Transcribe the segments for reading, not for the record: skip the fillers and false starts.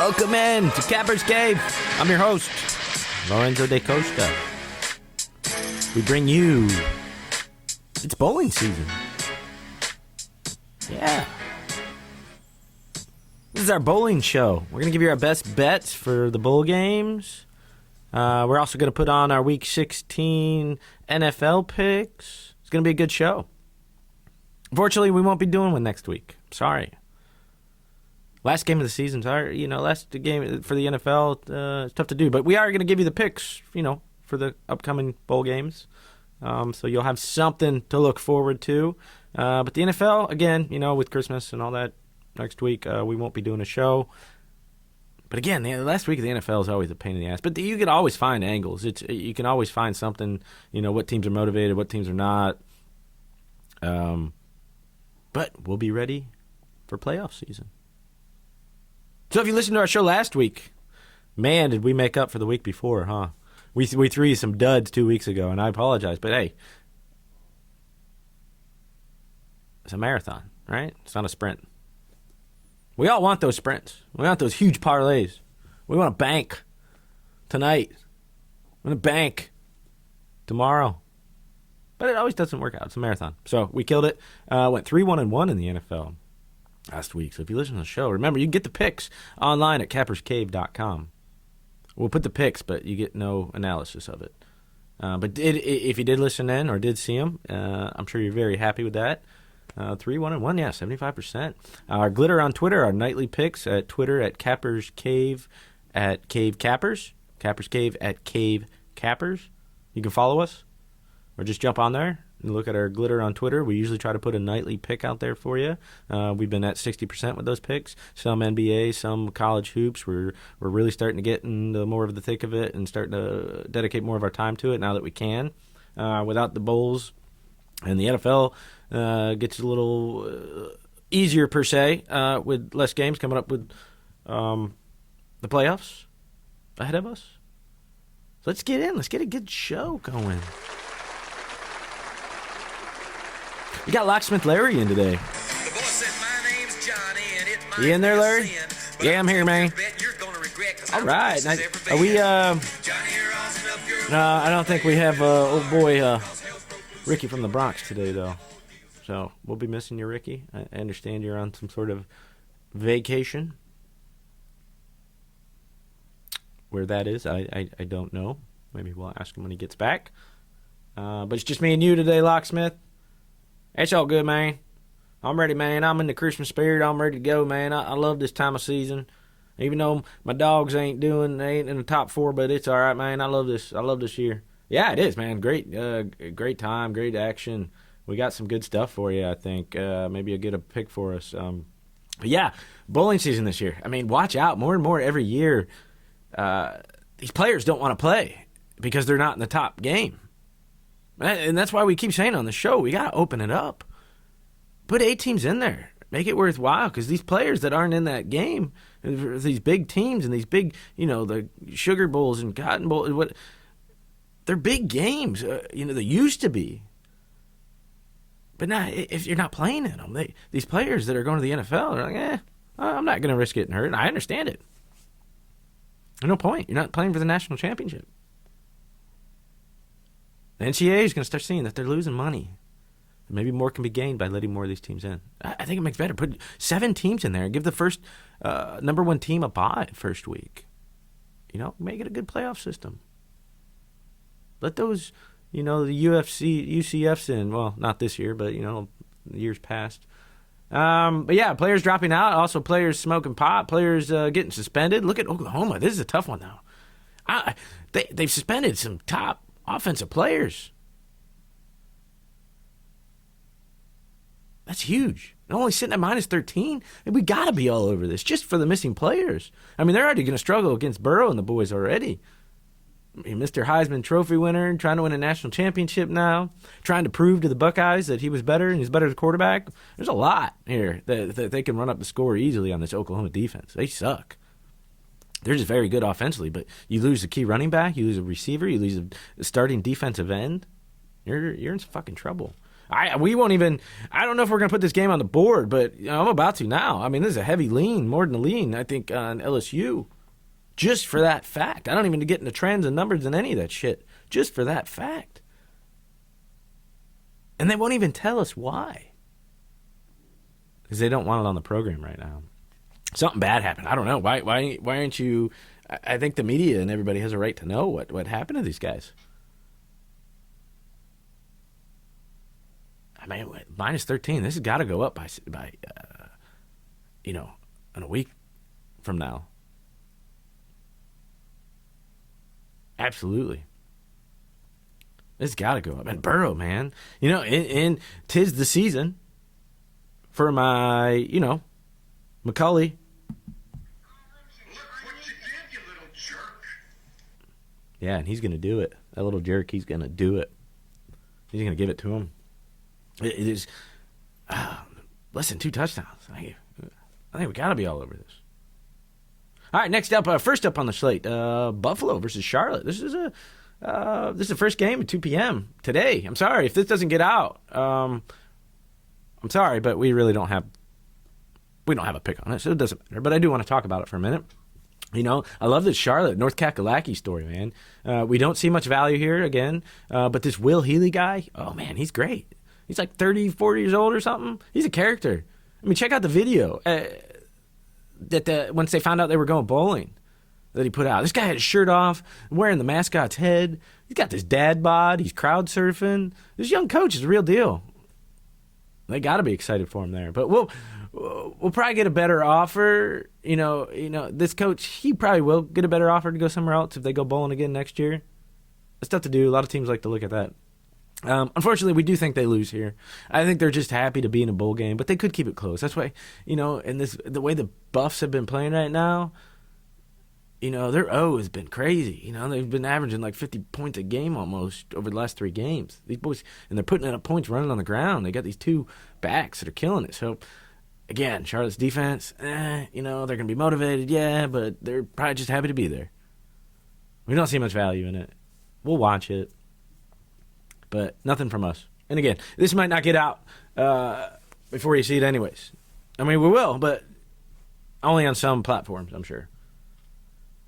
Welcome in to Capper's Cave. I'm your host, Lorenzo de Costa. We bring you... It's bowling season. Yeah. This is our bowling show. We're going to give you our best bets for the bowl games. We're also going to put on our Week 16 NFL picks. It's going to be a good show. Unfortunately, we won't be doing one next week. Sorry. Last game of the season, last game for the NFL, it's tough to do. But we are going to give you the picks, for the upcoming bowl games. So you'll have something to look forward to. But the NFL, again, with Christmas and all that next week, we won't be doing a show. But again, the last week of the NFL is always a pain in the ass. But you can always find angles. You can always find something, what teams are motivated, what teams are not. But we'll be ready for playoff season. So if you listened to our show last week, man, did we make up for the week before, huh? We threw you some duds 2 weeks ago, and I apologize. But, hey, it's a marathon, right? It's not a sprint. We all want those sprints. We want those huge parlays. We want to bank tonight. We want to bank tomorrow. But it always doesn't work out. It's a marathon. So we killed it. Went 3-1-1 in the NFL last week. So if you listen to the show, remember, you can get the picks online at capperscave.com. We'll put the picks, but you get no analysis of it. But if you did listen in or did see them, I'm sure you're very happy with that. 3-1-1, yeah, 75%. Our glitter on Twitter, our nightly picks at Twitter at Capper's Cave at Cave Cappers. Capper's Cave at Cave Cappers. You can follow us or just jump on there and look at our glitter on Twitter. We usually try to put a nightly pick out there for you. We've been at 60% with those picks. Some NBA, some college hoops. We're really starting to get into more of the thick of it and starting to dedicate more of our time to it now that we can. Without the bowls and the NFL gets a little easier per se with less games coming up with the playoffs ahead of us. So let's get in. Let's get a good show going. We got Locksmith Larry in today. The boy said, "My name's Johnny, and it might You in there, be a Larry? sin, Yeah, I'm here, man. All right. Are we, I don't think we have old boy Ricky from the Bronx today, though. So we'll be missing you, Ricky. I understand you're on some sort of vacation. Where that is, I don't know. Maybe we'll ask him when he gets back. But it's just me and you today, Locksmith. It's all good, man. I'm ready, man. I'm in the Christmas spirit. I'm ready to go, man. I love this time of season. Even though my dogs ain't in the top 4, but it's all right, man. I love this year. Yeah, it is, man. Great time, great action. We got some good stuff for you, I think. Maybe you'll get a pick for us. But yeah, bowling season this year. I mean, watch out. More and more every year, these players don't want to play because they're not in the top game. And that's why we keep saying on the show, we got to open it up. Put 8 teams in there. Make it worthwhile, because these players that aren't in that game, these big teams and these big, the Sugar Bowls and Cotton Bowls, they're big games. They used to be. But now, if you're not playing in them, these players that are going to the NFL are like, I'm not going to risk getting hurt. And I understand it. There's no point. You're not playing for the national championship. The NCAA is going to start seeing that they're losing money. Maybe more can be gained by letting more of these teams in. I think it makes better. Put 7 teams in there. Give the first number 1 team a bye first week. Make it a good playoff system. Let those, the UCFs in. Well, not this year, but, years past. But yeah, players dropping out. Also players smoking pot. Players getting suspended. Look at Oklahoma. This is a tough one now. They've suspended some top offensive players. That's huge. They're only sitting at minus 13. We got to be all over this just for the missing players. I mean, they're already going to struggle against Burrow and the boys already. Mr. Heisman Trophy winner, trying to win a national championship now, trying to prove to the Buckeyes that he was better and he's better as a quarterback. There's a lot here that they can run up the score easily on this Oklahoma defense. They suck. They're just very good offensively, but you lose a key running back, you lose a receiver, you lose a starting defensive end, you're in some fucking trouble. We won't even. I don't know if we're going to put this game on the board, but I'm about to now. I mean, this is a heavy lean, more than a lean, I think, on LSU. Just for that fact. I don't even get into trends and numbers and any of that shit. Just for that fact. And they won't even tell us why. Because they don't want it on the program right now. Something bad happened. I don't know. Why aren't you... I think the media and everybody has a right to know what happened to these guys. I mean, minus 13. This has got to go up by in a week from now. Absolutely. It's got to go up. And Burrow, man. And 'tis the season for my, Macaulay. Look what you did, you little jerk. Yeah, and he's going to do it. That little jerk, he's going to do it. He's going to give it to him. It is less than 2 touchdowns. I think we got to be all over this. All right, next up, first up on the slate, Buffalo versus Charlotte. This is the first game at 2 p.m. today. I'm sorry if this doesn't get out. I'm sorry, but we really don't have a pick on it, so it doesn't matter. But I do want to talk about it for a minute. I love this Charlotte, North Kakalaki story, man. We don't see much value here again, but this Will Healy guy, oh, man, he's great. He's like 30, 40 years old or something. He's a character. I mean, check out the video once they found out they were going bowling that he put out. This guy had his shirt off, wearing the mascot's head. He's got this dad bod. He's crowd surfing. This young coach is a real deal. They got to be excited for him there. But we'll probably get a better offer. This coach, he probably will get a better offer to go somewhere else if they go bowling again next year. It's tough to do. A lot of teams like to look at that. Unfortunately, we do think they lose here. I think they're just happy to be in a bowl game, but they could keep it close. That's why, and the way the Buffs have been playing right now, their O has been crazy. They've been averaging like 50 points a game almost over the last 3 games. These boys, and they're putting up points running on the ground. They got these 2 backs that are killing it. So, again, Charlotte's defense, they're going to be motivated, yeah, but they're probably just happy to be there. We don't see much value in it. We'll watch it. But nothing from us. And again, this might not get out before you see it anyways. I mean, we will, but only on some platforms, I'm sure.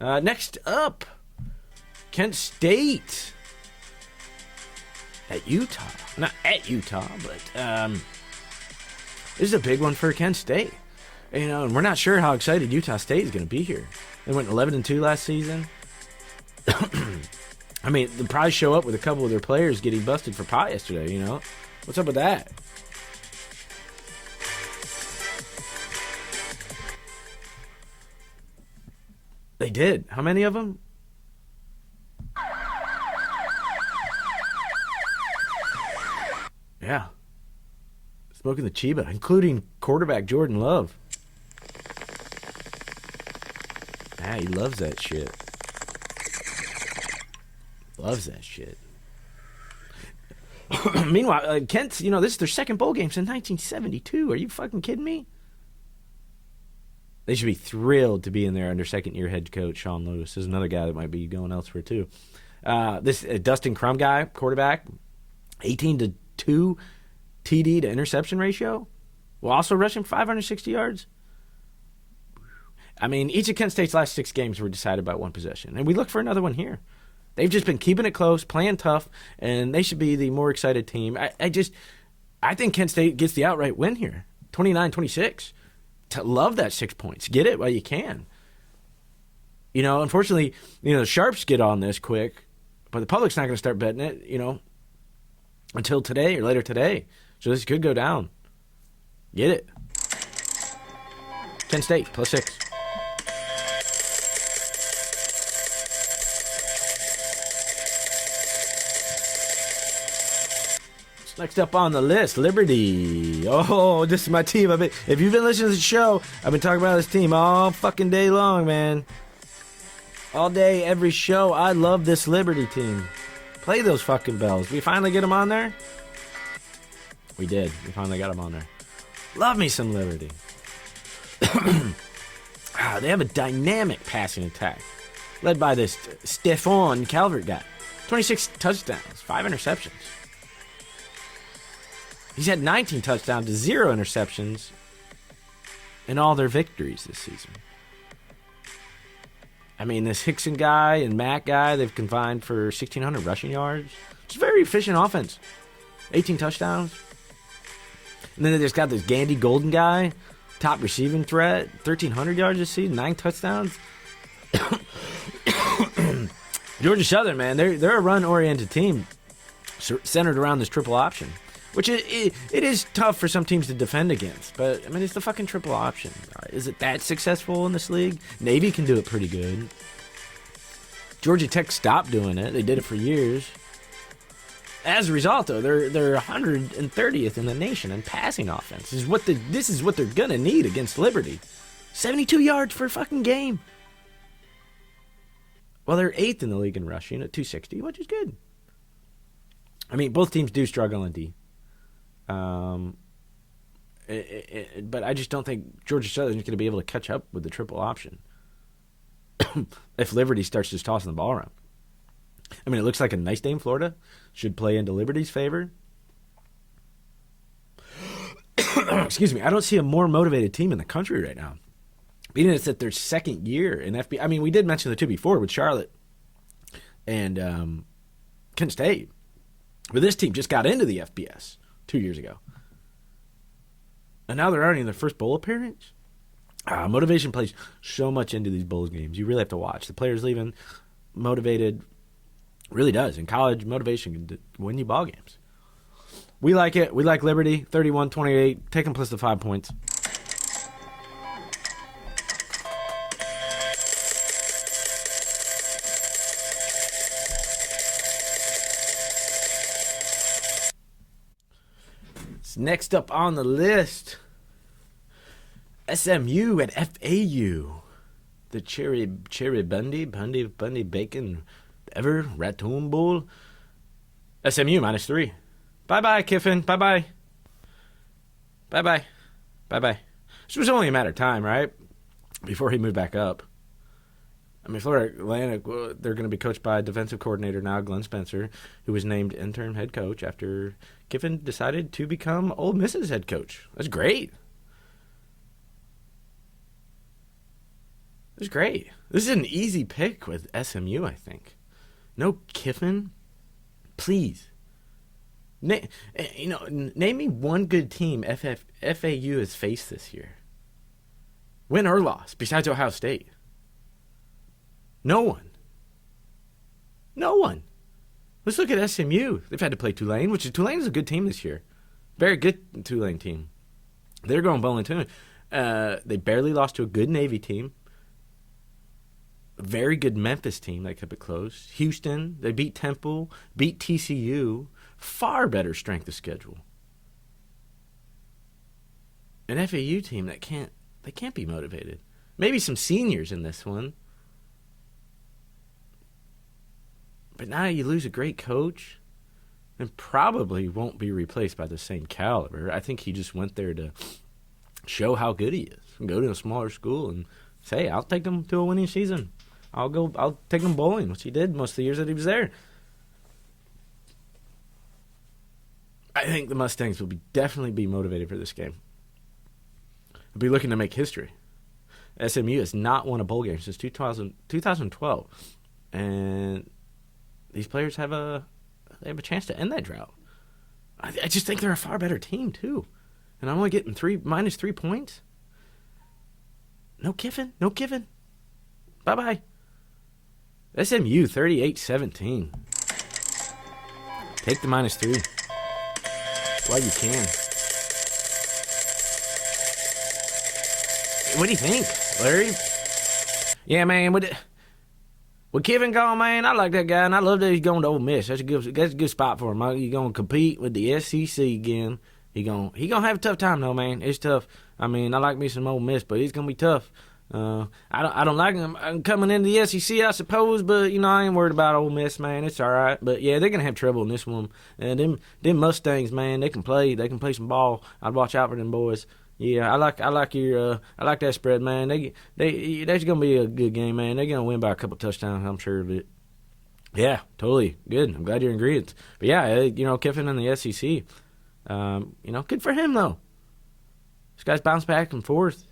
Next up, Kent State at Utah. Not at Utah, but this is a big one for Kent State. And we're not sure how excited Utah State is going to be here. They went 11-2 last season. I mean, they'll probably show up with a couple of their players getting busted for pot yesterday, What's up with that? They did. How many of them? Yeah. Smoking the Chiba, including quarterback Jordan Love. He loves that shit. Loves that shit. Meanwhile, Kent's, this is their second bowl game since 1972. Are you fucking kidding me? They should be thrilled to be in there under second-year head coach Sean Lewis. There's another guy that might be going elsewhere, too. This Dustin Crum guy, quarterback, 18-2 TD to interception ratio, while also rushing 560 yards. I memean, each of Kent State's last 6 games were decided by 1 possession, and we look for another one here. They've just been keeping it close, playing tough, and they should be the more excited team. I think Kent State gets the outright win here, 29-26. Love that 6 points. Get it while you can. Unfortunately, the sharps get on this quick, but the public's not going to start betting it, until today or later today. So this could go down. Get it. Kent State, +6. Next up on the list, Liberty. Oh, this is my team. If you've been listening to the show, I've been talking about this team all fucking day long, man. All day, every show. I love this Liberty team. Play those fucking bells. We finally get them on there? We did. We finally got them on there. Love me some Liberty. They have a dynamic passing attack, led by this Stephon Calvert guy. 26 touchdowns, 5 interceptions. He's had 19 touchdowns to 0 interceptions in all their victories this season. I mean, this Hickson guy and Matt guy, they've combined for 1,600 rushing yards. It's a very efficient offense. 18 touchdowns. And then they just got this Gandy Golden guy, top receiving threat, 1,300 yards this season, 9 touchdowns. Georgia Southern, man, they're a run-oriented team centered around this triple option, which it is tough for some teams to defend against. But, I mean, it's the fucking triple option. Is it that successful in this league? Navy can do it pretty good. Georgia Tech stopped doing it. They did it for years. As a result, though, they're 130th in the nation in passing offense. This is what they're going to need against Liberty. 72 yards per fucking game. Well, they're 8th in the league in rushing at 260, which is good. I mean, both teams do struggle in D. But I just don't think Georgia Southern is going to be able to catch up with the triple option if Liberty starts just tossing the ball around. I mean, it looks like a nice day in Florida. Should play into Liberty's favor. Excuse me. I don't see a more motivated team in the country right now. Being it's at their second year in FBS. I mean, we did mention the two before with Charlotte and Kent State. But this team just got into the FBS 2 years ago. And now they're already in their first bowl appearance. Motivation plays so much into these bowl games. You really have to watch. The players leaving motivated really does. In college, motivation can win you ball games. We like it. We like Liberty, 31-28. Take them plus the 5 points. Next up on the list, SMU at FAU. The Cherry Bundy Bacon Ever Ratoon Bowl. SMU -3. Bye-bye, Kiffin. Bye-bye. Bye-bye. Bye-bye. This was only a matter of time, right? Before he moved back up. I mean, Florida Atlantic, they're going to be coached by defensive coordinator now, Glenn Spencer, who was named interim head coach after Kiffin decided to become Ole Miss's head coach. That's great. That's great. This is an easy pick with SMU, I think. No Kiffin? Please. Name me one good team FAU has faced this year. Win or loss, besides Ohio State. No one. Let's look at SMU. They've had to play Tulane, which Tulane is a good team this year. Very good Tulane team. They're going bowling too. They barely lost to a good Navy team. A very good Memphis team. They kept it close. Houston, they beat Temple, beat TCU. Far better strength of schedule. An FAU team that can't be motivated. Maybe some seniors in this one. But now you lose a great coach and probably won't be replaced by the same caliber. I think he just went there to show how good he is. Go to a smaller school and say, I'll take them to a winning season. I'll take them bowling, which he did most of the years that he was there. I think the Mustangs will definitely be motivated for this game. They'll be looking to make history. SMU has not won a bowl game since 2012. And these players have a chance to end that drought. I just think they're a far better team, too. And I'm only getting -3 points. No Kiffin. Bye-bye. SMU 38-17. Take the -3. While you can. What do you think, Larry? Yeah, man, with Kiffin gone, man, I like that guy, and I love that he's going to Ole Miss. That's a good spot for him. He's going to compete with the SEC again. He gonna have a tough time, though, man. It's tough. I mean, I like me some Ole Miss, but it's going to be tough. I don't like him coming into the SEC, I suppose, but, I ain't worried about Ole Miss, man. It's all right. But, yeah, they're going to have trouble in this one. And them Mustangs, man, they can play some ball. I'd watch out for them boys. Yeah, I like that spread, man. That's gonna be a good game, man. They're gonna win by a couple touchdowns, I'm sure of it. Yeah, totally good. I'm glad you're in agreement. But yeah, Kiffin in the SEC, Good for him, though. This guy's bounced back and forth.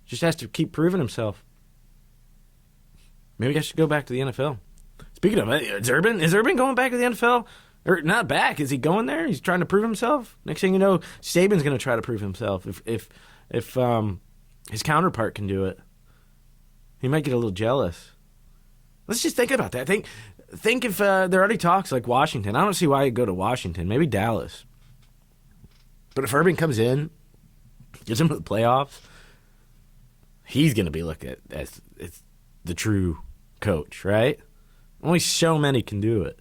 Just has to keep proving himself. Maybe I should go back to the NFL. Speaking of, is Urban going back to the NFL? Or not back? Is he going there? He's trying to prove himself. Next thing you know, Saban's going to try to prove himself. If his counterpart can do it, he might get a little jealous. Let's just think about that. Think if there are already talks like Washington. I don't see why he'd go to Washington. Maybe Dallas. But if Urban comes in, gets him to the playoffs, he's going to be looked at as the true coach, right? Only so many can do it.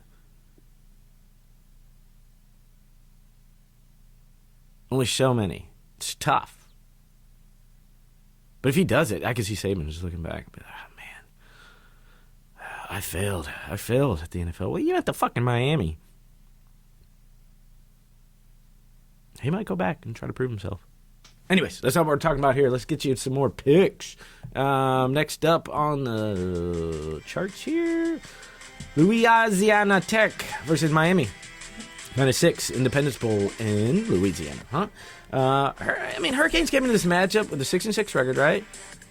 Only so many. It's tough. But if he does it, I can see Saban just looking back. But, man, I failed. I failed at the NFL. Well, you're at the fucking Miami. He might go back and try to prove himself. Anyways, that's not what we're talking about here. Let's get you some more picks. Next up on the charts here, Louisiana Tech versus Miami. -6, Independence Bowl in Louisiana, Hurricanes came into this matchup with a 6-6 record, right?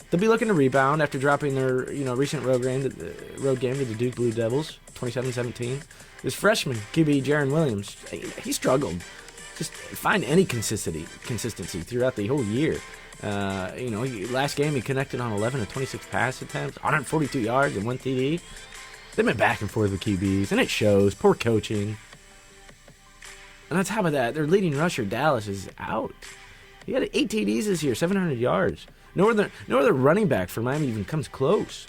They'll be looking to rebound after dropping their recent road game to the Duke Blue Devils, 27-17. This freshman QB Jaron Williams, he struggled. Just find any consistency throughout the whole year. Last game he connected on 11 of 26 pass attempts, 142 yards and 1 TD. They've been back and forth with QBs, and it shows. Poor coaching. And on top of that, their leading rusher, Dallas, is out. He had 8 TDs this year, 700 yards. No other running back for Miami even comes close.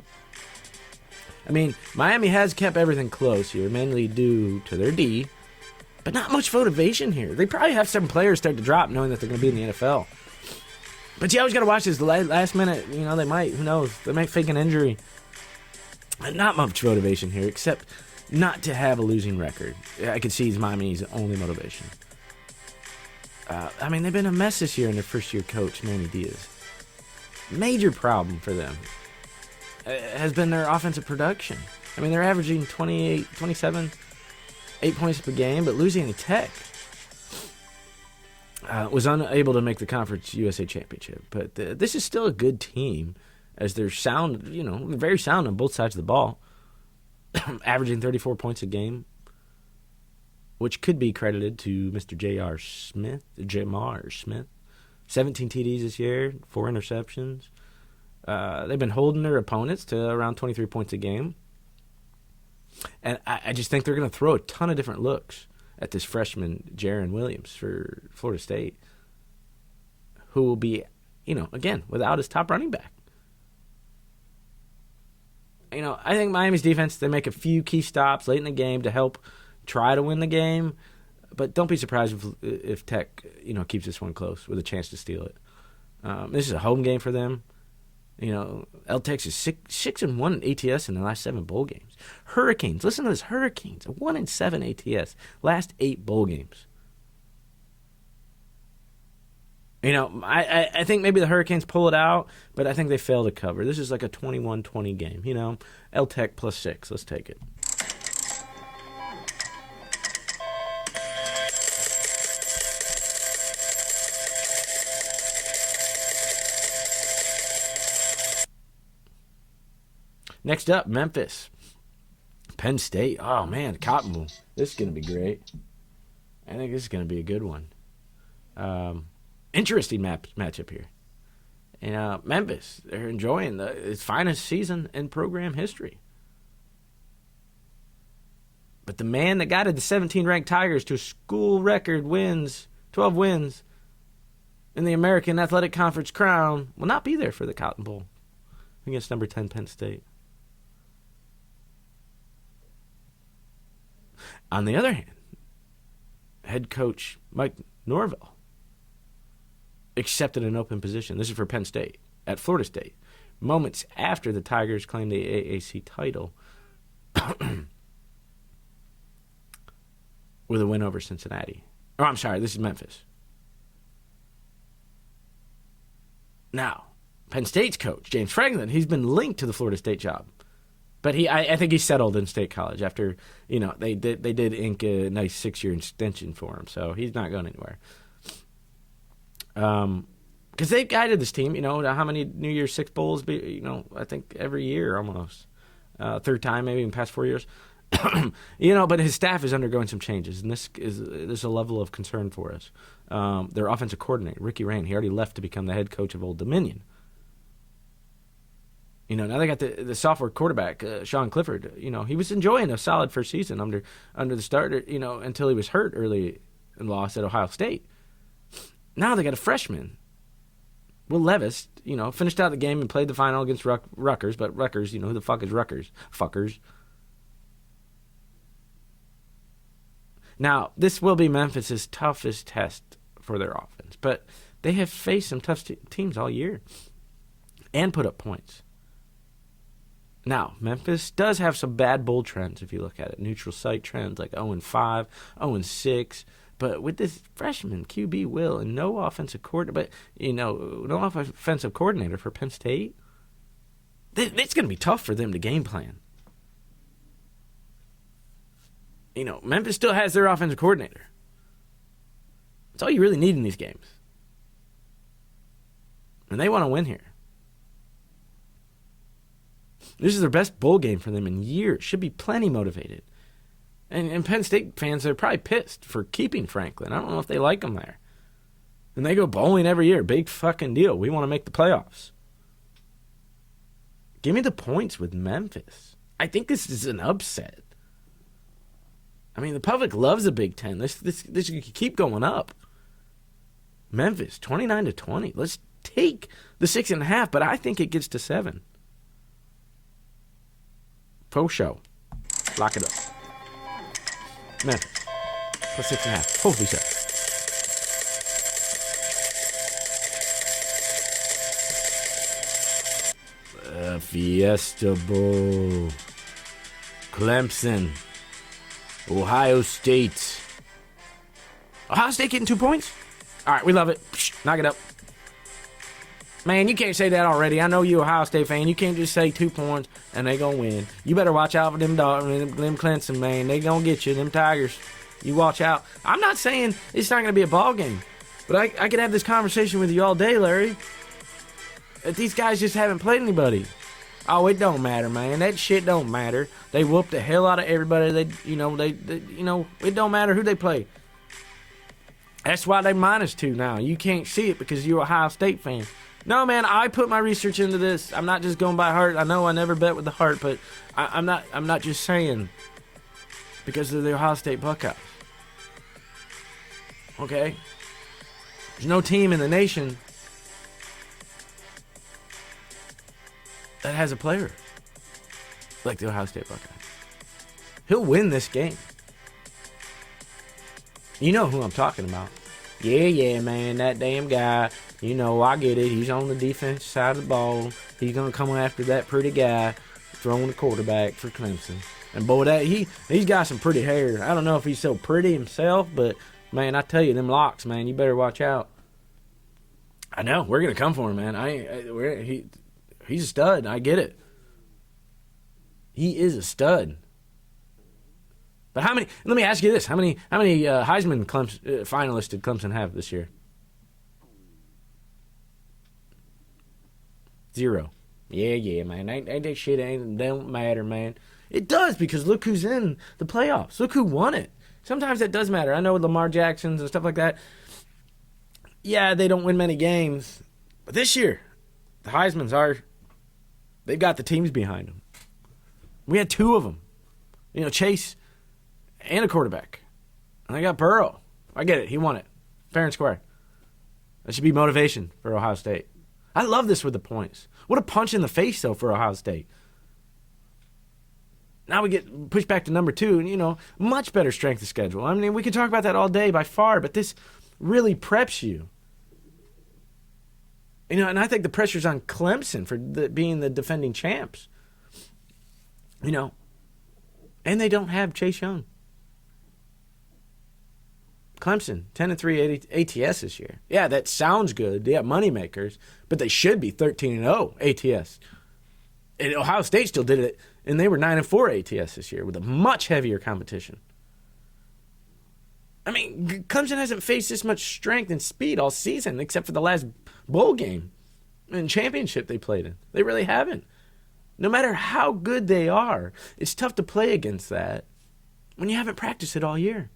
I mean, Miami has kept everything close here, mainly due to their D, but not much motivation here. They probably have some players start to drop knowing that they're going to be in the NFL. But you always got to watch this last minute. They might, who knows, they might fake an injury. Not much motivation here, except not to have a losing record. I could see Miami's only motivation. They've been a mess this year in their first-year coach, Manny Diaz. Major problem for them has been their offensive production. They're averaging 27, 8 points per game, but Louisiana Tech was unable to make the Conference USA Championship. But this is still a good team, as they're sound, very sound on both sides of the ball. Averaging 34 points a game, which could be credited to Mr. Jamar Smith. 17 TDs this year, 4 interceptions. They've been holding their opponents to around 23 points a game. And I just think they're going to throw a ton of different looks at this freshman, Jaron Williams, for Florida State, who will be, again, without his top running back. I think Miami's defense, they make a few key stops late in the game to help try to win the game. But don't be surprised if Tech, keeps this one close with a chance to steal it. This is a home game for them. L-Tex is 6-1 in ATS in the last 7 bowl games. Hurricanes, listen to this, Hurricanes, 1-7 ATS, last 8 bowl games. I think maybe the Hurricanes pull it out, but I think they fail to cover. This is like a 21-20 game, L-Tech +6, let's take it. Next up, Memphis. Penn State. Oh, man, Cotton Bowl. This is going to be great. I think this is going to be a good one. Interesting matchup here. Memphis, they're enjoying its finest season in program history. But the man that guided the 17-ranked Tigers to a school record 12 wins, in the American Athletic Conference crown will not be there for the Cotton Bowl against number 10 Penn State. On the other hand, head coach Mike Norvell accepted an open position. This is for Penn State at Florida State, moments after the Tigers claimed the AAC title with a win over Cincinnati. Oh, I'm sorry, this is Memphis. Now, Penn State's coach, James Franklin, he's been linked to the Florida State job. But I think he settled in State College after, they did ink a nice 6-year extension for him, so he's not going anywhere. Because they've guided this team, how many New Year's Six Bowls, I think every year almost. Third time maybe in the past 4 years. But his staff is undergoing some changes, and this is a level of concern for us. Their offensive coordinator, Ricky Rain, he already left to become the head coach of Old Dominion. Now they got the sophomore quarterback, Sean Clifford. He was enjoying a solid first season under the starter, until he was hurt early and lost at Ohio State. Now they got a freshman, Will Levis, finished out the game and played the final against Rutgers, but Rutgers, who the fuck is Rutgers? Fuckers. Now, this will be Memphis' toughest test for their offense, but they have faced some tough teams all year and put up points. Now, Memphis does have some bad bowl trends if you look at it. Neutral site trends like 0-5, 0-6. But with this freshman QB Will and no offensive coordinator, no offensive coordinator for Penn State, it's going to be tough for them to game plan. Memphis still has their offensive coordinator. That's all you really need in these games. And they want to win here. This is their best bowl game for them in years. Should be plenty motivated. And Penn State fans are probably pissed for keeping Franklin. I don't know if they like him there. And they go bowling every year. Big fucking deal. We want to make the playoffs. Give me the points with Memphis. I think this is an upset. I mean, the public loves the Big Ten. This could keep going up. Memphis, 29-20. Let's take the 6.5, but I think it gets to 7. Faux show. Lock it up. Memphis. Plus 6.5. Hopefully so. Fiesta Bowl. Clemson. Ohio State. Ohio State getting 2 points? All right, we love it. Knock it up. Man, you can't say that already. I know you're an Ohio State fan. You can't just say 2 points and they gonna win. You better watch out for them Clemson, man. They gonna get you, them Tigers. You watch out. I'm not saying it's not gonna be a ball game, but I could have this conversation with you all day, Larry. That these guys just haven't played anybody. Oh, it don't matter, man. That shit don't matter. They whooped the hell out of everybody. It don't matter who they play. That's why they -2 now. You can't see it because you're a Ohio State fan. No, man, I put my research into this. I'm not just going by heart. I know I never bet with the heart, but I'm not just saying because of the Ohio State Buckeyes. Okay? There's no team in the nation that has a player like the Ohio State Buckeyes. He'll win this game. You know who I'm talking about. Yeah, man, that damn guy. I get it. He's on the defensive side of the ball. He's going to come after that pretty guy throwing the quarterback for Clemson. And boy, he's got some pretty hair. I don't know if he's so pretty himself, but, man, I tell you, them locks, man, you better watch out. I know. We're going to come for him, man. He's a stud. I get it. He is a stud. But how many? Let me ask you this: How many Heisman finalists did Clemson have this year? 0. Yeah, man. That shit don't matter, man. It does because look who's in the playoffs. Look who won it. Sometimes that does matter. I know with Lamar Jackson's and stuff like that. Yeah, they don't win many games, but this year, the Heisman's they've got the teams behind them. We had 2 of them. Chase and a quarterback. And they got Burrow. I get it. He won it. Fair and square. That should be motivation for Ohio State. I love this with the points. What a punch in the face, though, for Ohio State. Now we get pushed back to number 2, and, much better strength of schedule. I mean, we could talk about that all day by far, but this really preps you. And I think the pressure's on Clemson for being the defending champs. And they don't have Chase Young. Clemson, 10-3 ATS this year. Yeah, that sounds good. They have moneymakers, but they should be 13-0 ATS. And Ohio State still did it And they were 9-4 ATS this year with a much heavier competition. I mean, Clemson hasn't faced this much strength and speed all season except for the last bowl game and championship they played in. They really haven't. No matter how good they are, it's tough to play against that when you haven't practiced it all year.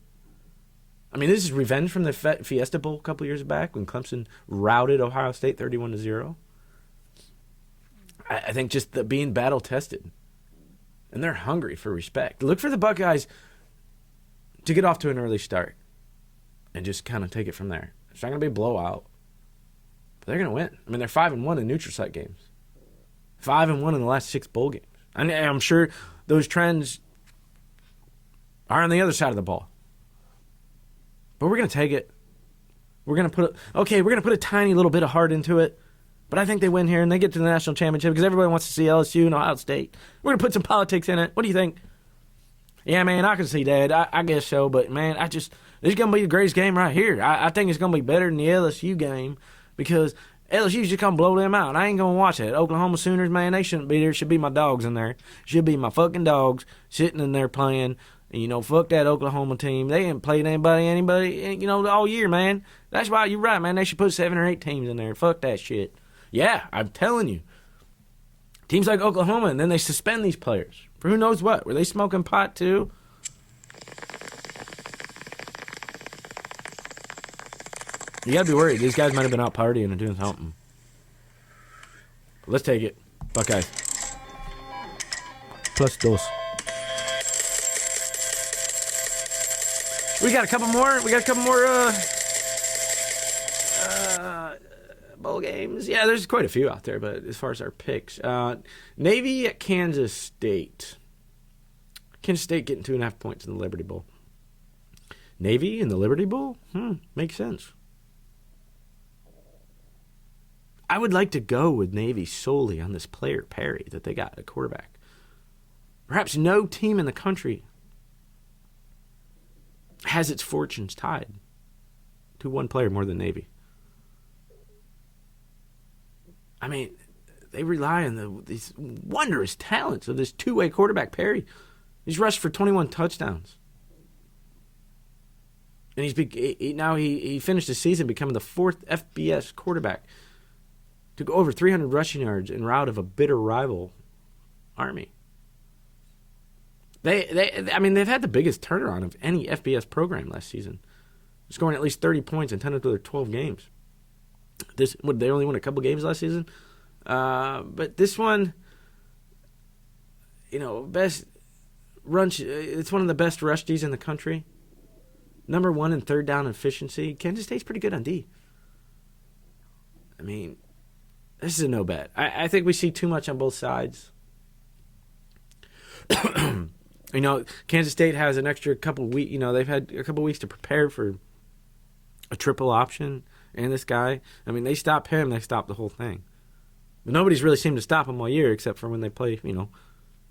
I mean, this is revenge from the Fiesta Bowl a couple years back when Clemson routed Ohio State 31-0. I think just being battle-tested. And they're hungry for respect. Look for the Buckeyes to get off to an early start and just kind of take it from there. It's not going to be a blowout, but they're going to win. I mean, they're 5-1 in neutral site games. 5-1 in the last 6 bowl games. And I'm sure those trends are on the other side of the ball. But we're going to take it. We're going to put a tiny little bit of heart into it. But I think they win here and they get to the national championship because everybody wants to see LSU and Ohio State. We're going to put some politics in it. What do you think? Yeah, man, I can see that. I guess so. But, man, this is going to be the greatest game right here. I think it's going to be better than the LSU game because LSU's just going to blow them out. I ain't going to watch that. Oklahoma Sooners, man, they shouldn't be there. Should be my dogs in there. Should be my fucking dogs sitting in there playing. And, fuck that Oklahoma team. They ain't played anybody, all year, man. That's why you're right, man. They should put 7 or 8 teams in there. Fuck that shit. Yeah, I'm telling you. Teams like Oklahoma, and then they suspend these players for who knows what. Were they smoking pot too? You gotta be worried. These guys might have been out partying and doing something. But let's take it. Buckeyes. Plus dos. We got a couple more bowl games. Yeah, there's quite a few out there, but as far as our picks, Navy at Kansas State. Kansas State getting 2.5 points in the Liberty Bowl. Navy in the Liberty Bowl? Makes sense. I would like to go with Navy solely on this player, Perry, that they got at quarterback. Perhaps no team in the country has its fortunes tied to one player more than Navy. I mean, they rely on these wondrous talents of this two-way quarterback, Perry. He's rushed for 21 touchdowns. And he finished the season becoming the 4th FBS quarterback to go over 300 rushing yards en route of a bitter rival, Army. They've had the biggest turnaround of any FBS program last season, scoring at least 30 points in 10 of their 12 games. They only won a couple games last season, but this one, best run. It's one of the best rush Ds in the country. Number 1 in third down efficiency. Kansas State's pretty good on D. I mean, this is a no bet. I think we see too much on both sides. Kansas State has an extra couple of weeks. They've had a couple of weeks to prepare for a triple option. And this guy, they stop him, they stop the whole thing. But nobody's really seemed to stop him all year except for when they play,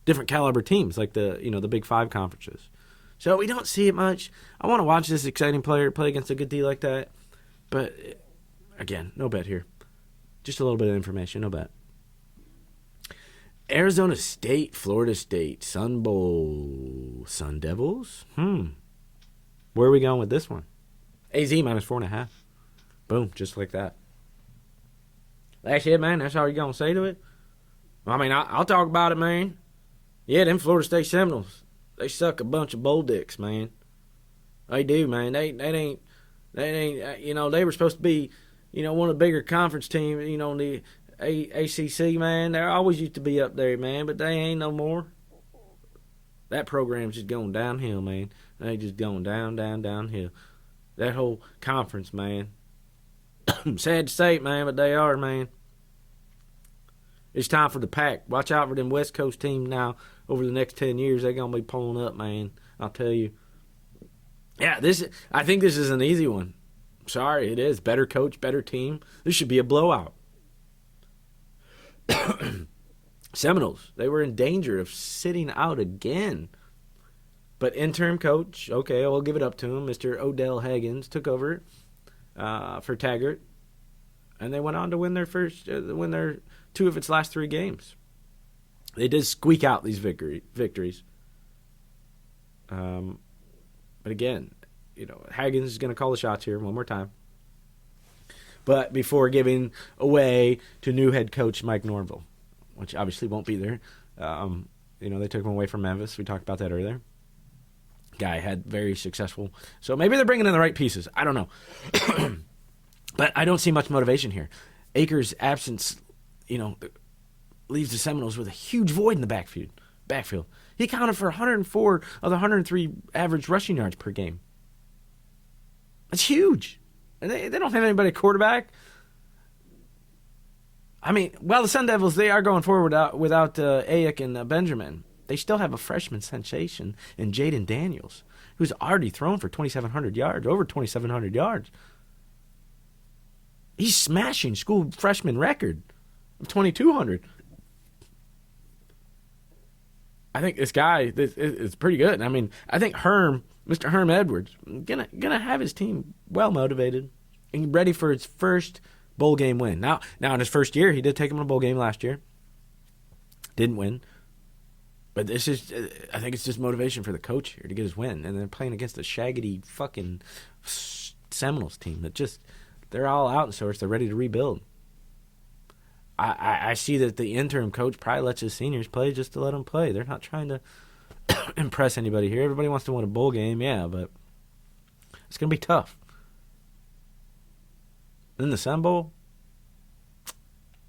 different caliber teams like the Big 5 conferences. So we don't see it much. I want to watch this exciting player play against a good D like that. But, again, no bet here. Just a little bit of information, no bet. Arizona State, Florida State, Sun Bowl, Sun Devils? Where are we going with this one? AZ minus 4.5. Boom, just like that. That's it, man. That's all you're going to say to it? I'll talk about it, man. Yeah, them Florida State Seminoles, they suck a bunch of bull dicks, man. They do, man. They ain't, they were supposed to be, one of the bigger conference teams, the ACC, man. They always used to be up there, man, but they ain't no more. That program's just going downhill, man. They just going downhill. That whole conference, man. Sad to say it, man, but they are, man. It's time for the pack. Watch out for them West Coast teams now. Over the next 10 years, they're going to be pulling up, man. I'll tell you. Yeah, I think this is an easy one. Sorry, it is. Better coach, better team. This should be a blowout. Seminoles, they were in danger of sitting out again. But interim coach, okay, I'll give it up to him. Mr. Odell Haggins took over for Taggart, and they went on to win their 2 of its last 3 games. They did squeak out these victories. But again, Haggins is going to call the shots here one more time. But before giving away to new head coach Mike Norvell, which obviously won't be there. They took him away from Memphis. We talked about that earlier. Guy had very successful. So maybe they're bringing in the right pieces. I don't know. But I don't see much motivation here. Akers' absence, leaves the Seminoles with a huge void in the backfield. He accounted for 104 of the 103 average rushing yards per game. That's huge. And they don't have anybody at quarterback. I mean, the Sun Devils, they are going forward without Ayuk and Benjamin. They still have a freshman sensation in Jaden Daniels, who's already thrown for 2,700 yards, over 2,700 yards. He's smashing school freshman record of 2,200. I think this guy is pretty good. I mean, I think Mr. Herm Edwards, gonna have his team well motivated and ready for its first bowl game win. Now in his first year, he did take him to a bowl game last year. Didn't win. But I think it's just motivation for the coach here to get his win. And they're playing against a shaggedy fucking Seminoles team that they're all out and source. They're ready to rebuild. I see that the interim coach probably lets his seniors play just to let them play. They're not trying to impress anybody here. Everybody wants to win a bowl game, yeah, but it's going to be tough. Then the Sun Bowl?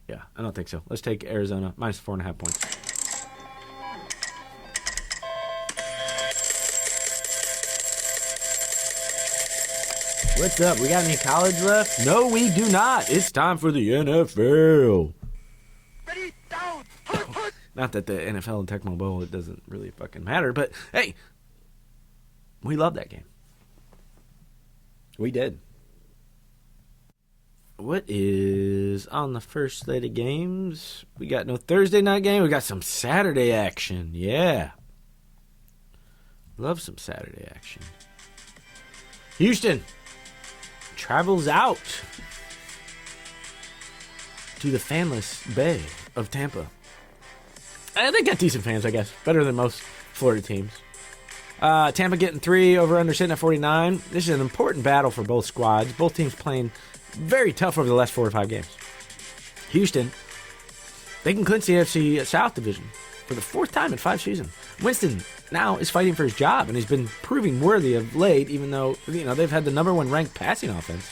Yeah, I don't think so. Let's take Arizona, minus 4.5 points. What's up? We got any college left? No, we do not. It's time for the NFL. Ready, down, Not that the NFL and Tecmo Bowl, it doesn't really fucking matter, but hey, we love that game. We did. What is on the first slate of games? We got no Thursday night game. We got some Saturday action. Yeah. Love some Saturday action. Houston travels out to the fanless Bay of Tampa. They got decent fans, I guess. Better than most Florida teams. Tampa getting 3, over-under sitting at 49. This is an important battle for both squads. Both teams playing very tough over the last 4 or 5 games. Houston, they can clinch the AFC South Division for the 4th time in 5 seasons. Winston now is fighting for his job, and he's been proving worthy of late, even though they've had the number 1 ranked passing offense.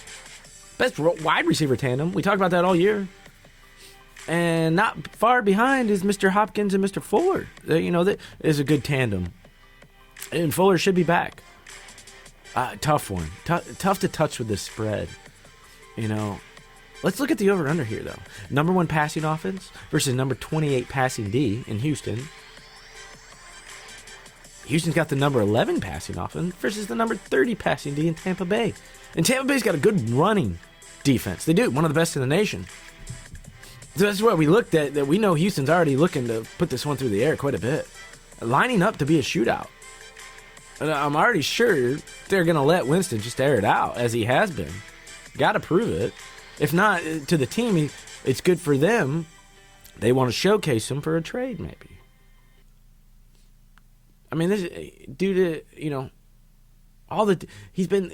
Best wide receiver tandem. We talked about that all year. And not far behind is Mr. Hopkins and Mr. Fuller. That is a good tandem. And Fuller should be back. Tough one. Tough to touch with this spread. Let's look at the over-under here, though. Number 1 passing offense versus number 28 passing D in Houston. Houston's got the number 11 passing offense versus the number 30 passing D in Tampa Bay. And Tampa Bay's got a good running defense. They do. One of the best in the nation. So that's what we looked at, that we know Houston's already looking to put this one through the air quite a bit. Lining up to be a shootout. And I'm already sure they're going to let Winston just air it out, as he has been. Got to prove it. If not, to the team, it's good for them. They want to showcase him for a trade, maybe. I mean, this due to, he's been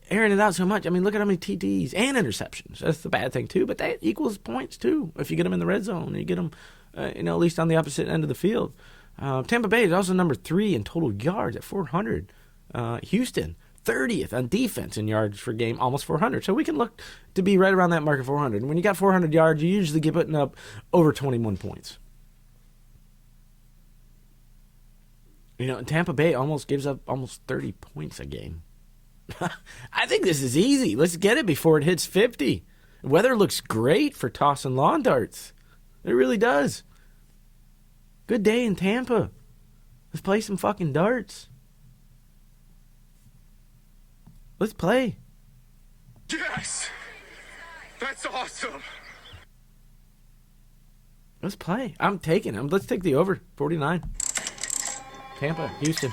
airing it out so much. I mean, look at how many TDs and interceptions. That's the bad thing, too. But that equals points, too, if you get them in the red zone. You get them, at least on the opposite end of the field. Tampa Bay is also number 3 in total yards at 400. Houston, 30th on defense in yards per game, almost 400. So we can look to be right around that mark of 400. And when you got 400 yards, you usually get putting up over 21 points. Tampa Bay almost gives up almost 30 points a game. I think this is easy. Let's get it before it hits 50. Weather looks great for tossing lawn darts. It really does. Good day in Tampa. Let's play some fucking darts. Let's play. Yes! That's awesome! Let's play. I'm taking him. Let's take the over. 49. Tampa, Houston.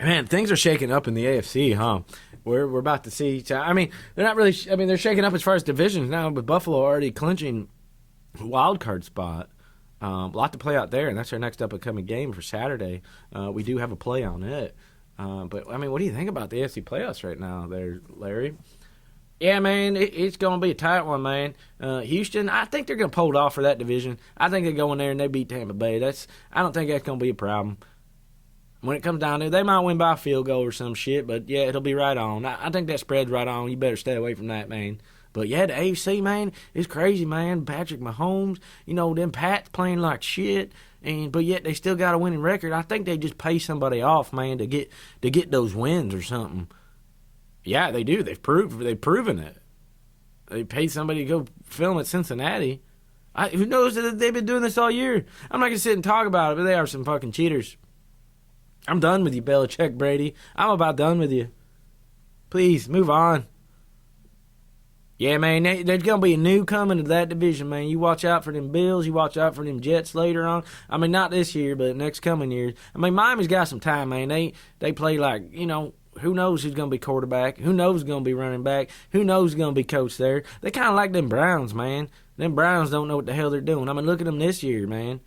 Man, things are shaking up in the AFC, huh? We're about to see. I mean, they're not really. I mean, they're shaking up as far as divisions now, with Buffalo already clinching wild card spot. A lot to play out there, and that's our next up and coming game for Saturday. We do have a play on it. But I mean, what do you think about the AFC playoffs right now, there, Larry? Yeah, man, it's going to be a tight one, man. Houston, I think they're going to pull it off for that division. I think they go in there and they beat Tampa Bay. I don't think that's going to be a problem. When it comes down to it, they might win by a field goal or some shit, but yeah, it'll be right on. I think that spread's right on. You better stay away from that, man. But yeah, the AFC, man, it's crazy, man. Patrick Mahomes, them Pats playing like shit, but yet they still got a winning record. I think they just pay somebody off, man, to get those wins or something. Yeah, they do. They've proven it. They pay somebody to go film at Cincinnati. Who knows that they've been doing this all year? I'm not gonna sit and talk about it, but they are some fucking cheaters. I'm done with you, Belichick, Brady. I'm about done with you. Please, move on. Yeah, man, there's going to be a new coming to that division, man. You watch out for them Bills. You watch out for them Jets later on. I mean, not this year, but next coming years. I mean, Miami's got some time, man. They play like, who knows who's going to be quarterback? Who knows who's going to be running back? Who knows who's going to be coach there? They kind of like them Browns, man. Them Browns don't know what the hell they're doing. I mean, look at them this year, man.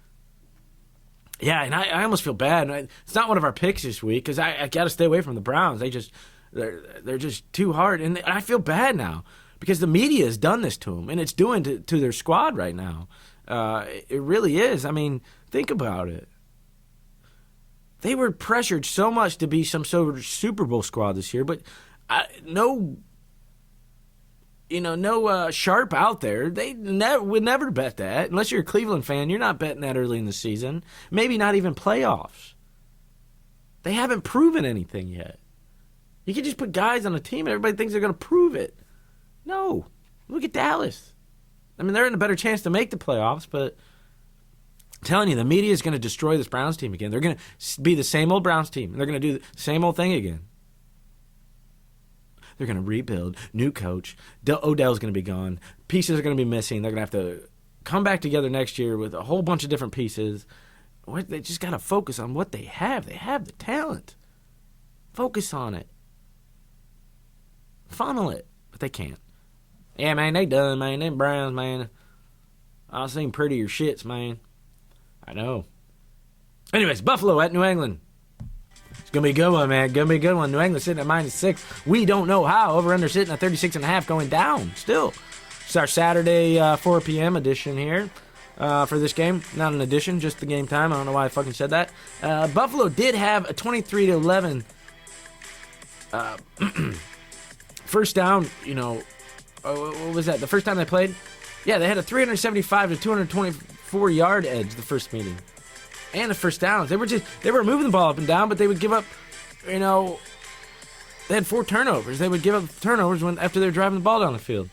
Yeah, and I almost feel bad. It's not one of our picks this week because I got to stay away from the Browns. They're just too hard, and I feel bad now because the media has done this to them, and it's doing to their squad right now. It really is. I mean, think about it. They were pressured so much to be some sort of Super Bowl squad this year, but no sharp out there. They would never bet that. Unless you're a Cleveland fan, you're not betting that early in the season. Maybe not even playoffs. They haven't proven anything yet. You can just put guys on a team and everybody thinks they're going to prove it. No. Look at Dallas. I mean, they're in a better chance to make the playoffs, but I'm telling you, the media is going to destroy this Browns team again. They're going to be the same old Browns team, and they're going to do the same old thing again. They're going to rebuild, new coach. Odell's going to be gone. Pieces are going to be missing. They're going to have to come back together next year with a whole bunch of different pieces. They just got to focus on what they have. They have the talent. Focus on it. Funnel it. But they can't. Yeah, man, they done, man. Them Browns, man. I've seen prettier shits, man. I know. Anyways, Buffalo at New England. Gonna be a good one, man. Gonna be a good one. New England sitting at -6. We don't know how. Over under sitting at 36.5, going down still. It's our Saturday 4 p.m. edition here for this game. Not an edition, just the game time. I don't know why I fucking said that. Buffalo did have a 23-11 first down. What was that? The first time they played? Yeah, they had a 375 to 224 yard edge the first meeting. And the first downs. They were moving the ball up and down, but they would give up, they had 4 turnovers. They would give up turnovers after they were driving the ball down the field.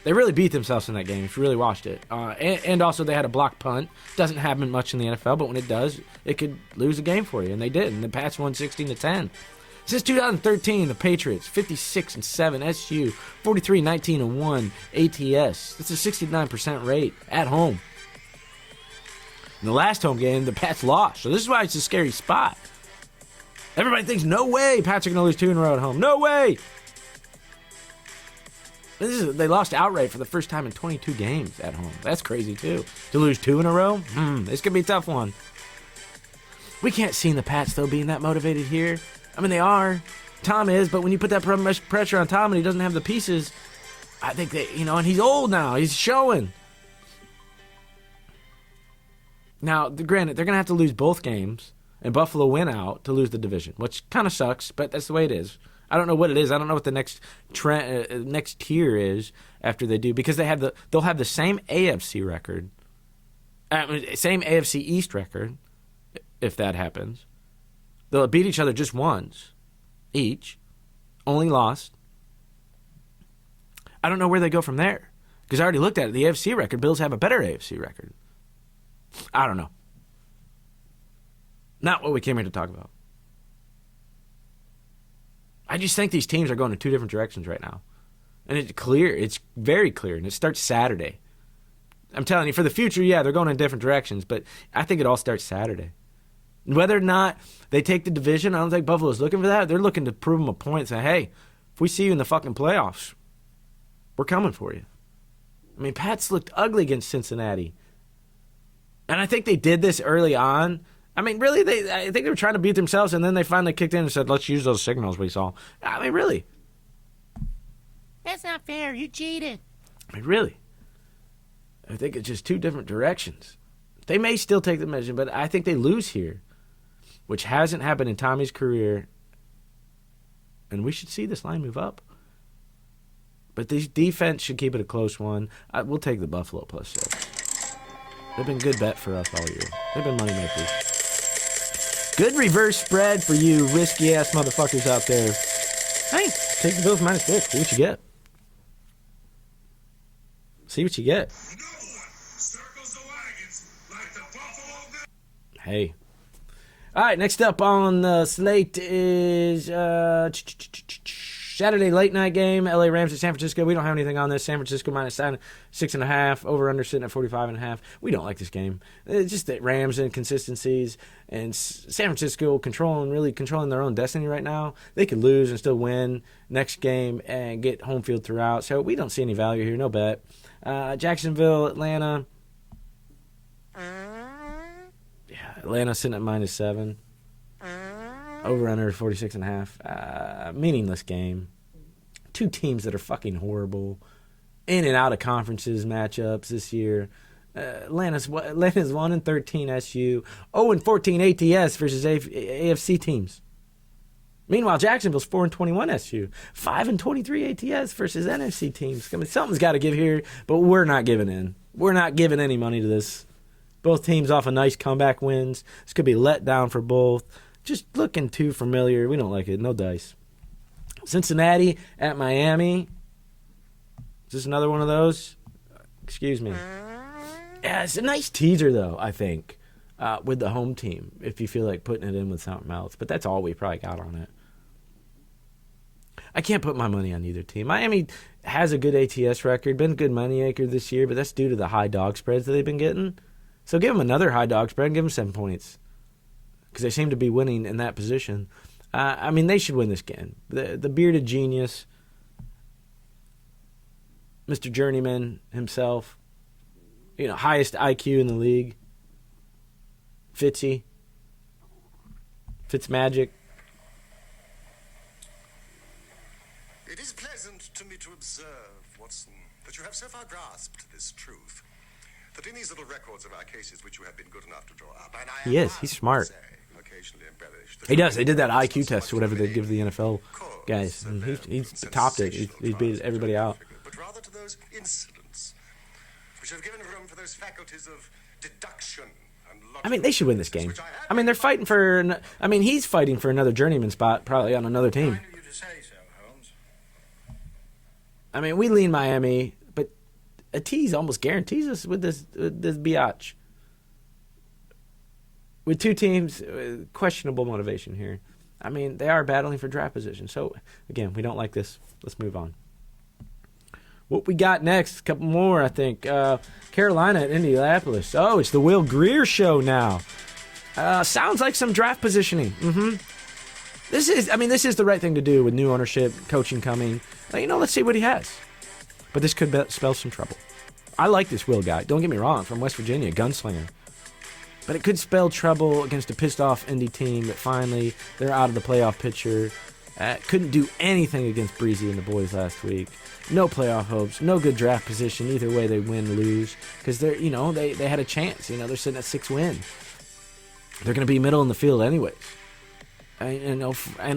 They really beat themselves in that game if you really watched it. And also they had a blocked punt. Doesn't happen much in the NFL, but when it does, it could lose a game for you, and they did. And the Pats won 16-10. Since 2013, the Patriots 56-7, SU 43-19-1, ATS. That's a 69% rate at home. In the last home game, the Pats lost. So this is why it's a scary spot. Everybody thinks, no way Pats are going to lose 2 in a row at home. No way. They lost outright for the first time in 22 games at home. That's crazy, too. To lose 2 in a row? This could be a tough one. We can't see the Pats, though, being that motivated here. I mean, they are. Tom is, but when you put that pressure on Tom and he doesn't have the pieces, I think that, and he's old now. He's showing. Now, granted, they're going to have to lose both games and Buffalo win out to lose the division, which kind of sucks, but that's the way it is. I don't know what it is. I don't know what the next tier is after they do, because they'll have the same AFC record, same AFC East record, if that happens. They'll beat each other just once each, only lost. I don't know where they go from there, because I already looked at it. The AFC record, Bills have a better AFC record. I don't know. Not what we came here to talk about. I just think these teams are going in 2 different directions right now. And it's clear. It's very clear. And it starts Saturday. I'm telling you, for the future, yeah, they're going in different directions. But I think it all starts Saturday. Whether or not they take the division, I don't think Buffalo's looking for that. They're looking to prove them a point, say, hey, if we see you in the fucking playoffs, we're coming for you. I mean, Pats looked ugly against Cincinnati. And I think they did this early on. I mean, really, I think they were trying to beat themselves, and then they finally kicked in and said, let's use those signals we saw. I mean, really. That's not fair. You cheated. I mean, really. I think it's just two different directions. They may still take the measure, but I think they lose here, which hasn't happened in Tommy's career. And we should see this line move up. But the defense should keep it a close one. We'll take the Buffalo +6. They've been good bet for us all year. They've been money makers. Good reverse spread for you risky-ass motherfuckers out there. Hey, take the Bills -6. See what you get. See what you get. No one circles the wagons like the Buffalo Bills. Hey. All right, next up on the slate is Saturday late night game, LA Rams at San Francisco. We don't have anything on this. San Francisco -6.5, over under sitting at 45.5. We don't like this game. It's just that Rams inconsistencies and San Francisco really controlling their own destiny right now. They could lose and still win next game and get home field throughout. So we don't see any value here. No bet. Jacksonville, Atlanta. Yeah, Atlanta sitting at -7. Over under 46.5. Meaningless game. Two teams that are fucking horrible. In and out of conferences matchups this year. Atlanta's 1-13 SU. 0-14 ATS versus AFC teams. Meanwhile, Jacksonville's 4-21 SU. 5-23 ATS versus NFC teams. I mean, something's got to give here, but we're not giving in. We're not giving any money to this. Both teams off of nice comeback wins. This could be let down for both. Just looking too familiar. We don't like it. No dice. Cincinnati at Miami. Is this another one of those? Excuse me. Yeah, it's a nice teaser, though, I think, with the home team, if you feel like putting it in with something else. But that's all we probably got on it. I can't put my money on either team. Miami has a good ATS record, been a good money maker this year, but that's due to the high dog spreads that they've been getting. So give them another high dog spread and give them 7 points. Because they seem to be winning in that position. I mean, they should win this game. The bearded genius, Mr. Journeyman himself, highest IQ in the league, Fitzmagic. It is pleasant to me to observe, Watson, that you have so far grasped this truth. That in these little records of our cases which you have been good enough to draw up, and I He is. He's smart. He does. They did that IQ test or whatever they give the NFL guys. And he's topped it. He's beat everybody out. But rather to those incidents which have given room for those faculties of deduction and logic. I mean, they should win this game. I mean, they're fighting for... I mean, he's fighting for another journeyman spot probably on another team. Kind of you to say so, Holmes. I mean, we lean Miami, but a tease almost guarantees us with this biatch. With two teams, questionable motivation here. I mean, they are battling for draft position. So, again, we don't like this. Let's move on. What we got next? A couple more, I think. Carolina at Indianapolis. Oh, it's the Will Grier show now. Sounds like some draft positioning. This is the right thing to do with new ownership, coaching coming. Let's see what he has. But this could spell some trouble. I like this Will guy. Don't get me wrong. From West Virginia, gunslinger. But it could spell trouble against a pissed-off Indy team that finally they're out of the playoff picture. Couldn't do anything against Breezy and the boys last week. No playoff hopes. No good draft position. Either way, they win, lose. Because they had a chance. They're sitting at 6 wins. They're going to be middle in the field anyways. And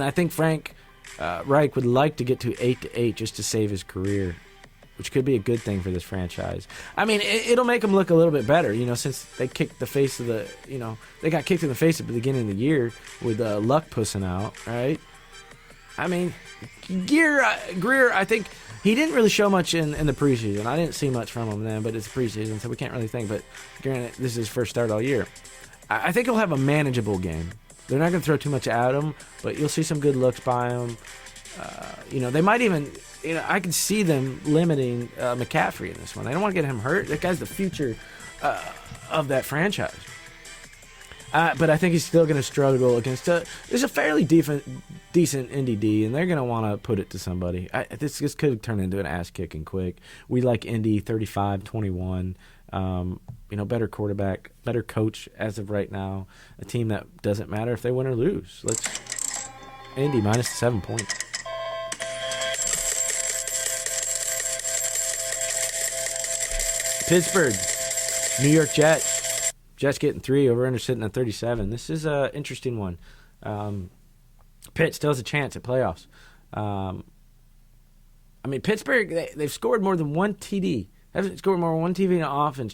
I think Frank Reich would like to get to 8-8 just to save his career, which could be a good thing for this franchise. I mean, it'll make them look a little bit better, since they kicked the face of they got kicked in the face at the beginning of the year with Luck pussing out, right? I mean, Grier, I think he didn't really show much in the preseason. I didn't see much from him then, but it's preseason, so we can't really think. But granted, this is his first start all year. I think he'll have a manageable game. They're not going to throw too much at him, but you'll see some good looks by him. They might even... I can see them limiting McCaffrey in this one. They don't want to get him hurt. That guy's the future of that franchise. But I think he's still going to struggle against there's a fairly decent Indy D, and they're going to want to put it to somebody. This could turn into an ass-kicking quick. We like Indy 35-21. Better quarterback, better coach as of right now. A team that doesn't matter if they win or lose. Indy minus 7 points. Pittsburgh, New York Jets. Jets getting 3, over-under sitting at 37. This is an interesting one. Pitt still has a chance at playoffs. Pittsburgh, they've scored more than one TD. Haven't scored more than one TD in offense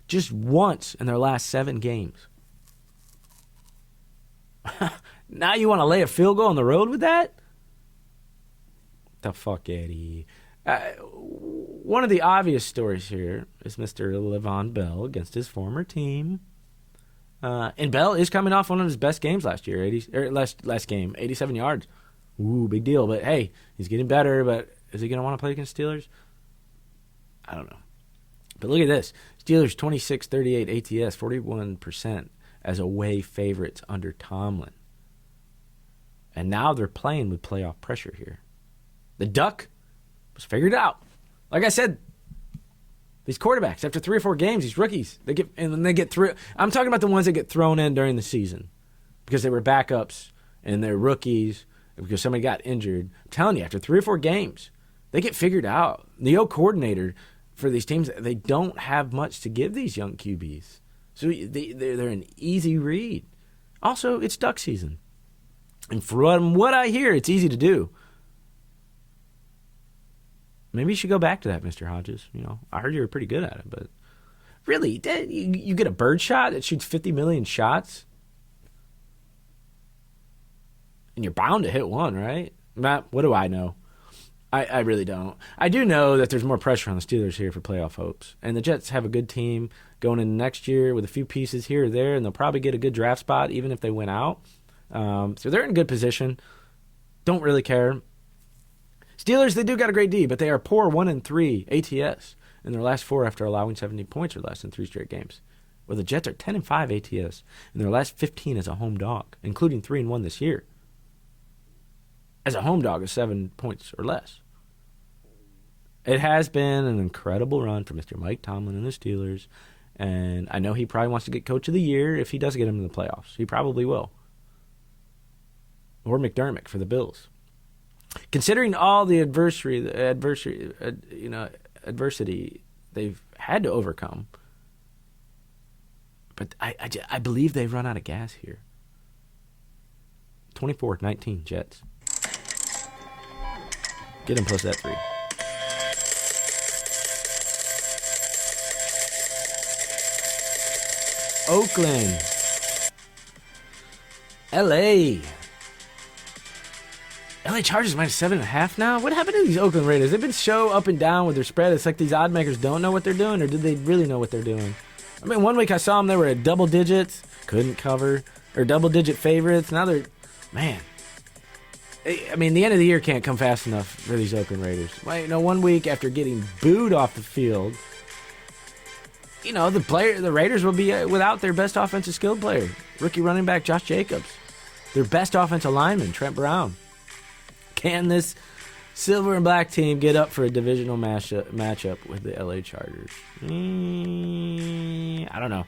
just once in their last 7 games. Now you want to lay a field goal on the road with that? The fuck, Eddie. One of the obvious stories here is Mr. Le'Veon Bell against his former team. And Bell is coming off one of his best games last year, last game, 87 yards. Ooh, big deal. But, hey, he's getting better. But is he going to want to play against Steelers? I don't know. But look at this. Steelers 26-38 ATS, 41% as away favorites under Tomlin. And now they're playing with playoff pressure here. The Duck was figured out. Like I said, these quarterbacks, after 3 or 4 games, these rookies, they get through. I'm talking about the ones that get thrown in during the season because they were backups and they're rookies because somebody got injured. I'm telling you, after 3 or 4 games, they get figured out. The O coordinator for these teams, they don't have much to give these young QBs. So they're an easy read. Also, it's duck season. And from what I hear, it's easy to do. Maybe you should go back to that, Mr. Hodges. I heard you were pretty good at it, but really, you get a bird shot that shoots 50 million shots, and you're bound to hit one, right? Matt, what do I know? I really don't. I do know that there's more pressure on the Steelers here for playoff hopes, and the Jets have a good team going into next year with a few pieces here or there, and they'll probably get a good draft spot even if they win out. So they're in good position. Don't really care. Steelers, they do got a great D, but they are poor 1-3 ATS in their last 4 after allowing 70 points or less in 3 straight games. Well, the Jets are 10-5 ATS in their last 15 as a home dog, including 3-1 this year. As a home dog of 7 points or less. It has been an incredible run for Mr. Mike Tomlin and the Steelers, and I know he probably wants to get Coach of the Year if he does get him in the playoffs. He probably will. Or McDermott for the Bills. Considering all the adversity they've had to overcome, but I believe they've run out of gas here. 24-19 Jets. Get them plus that 3. Oakland. LA Chargers minus 7.5 now? What happened to these Oakland Raiders? They've been so up and down with their spread. It's like these odd makers don't know what they're doing, or did they really know what they're doing? I mean, one week I saw them, they were at double digits, couldn't cover, or double-digit favorites. Now they're, man. I mean, the end of the year can't come fast enough for these Oakland Raiders. Well, 1 week after getting booed off the field, the Raiders will be without their best offensive skilled player, rookie running back Josh Jacobs. Their best offensive lineman, Trent Brown. Can this silver and black team get up for a divisional matchup with the LA Chargers? I don't know.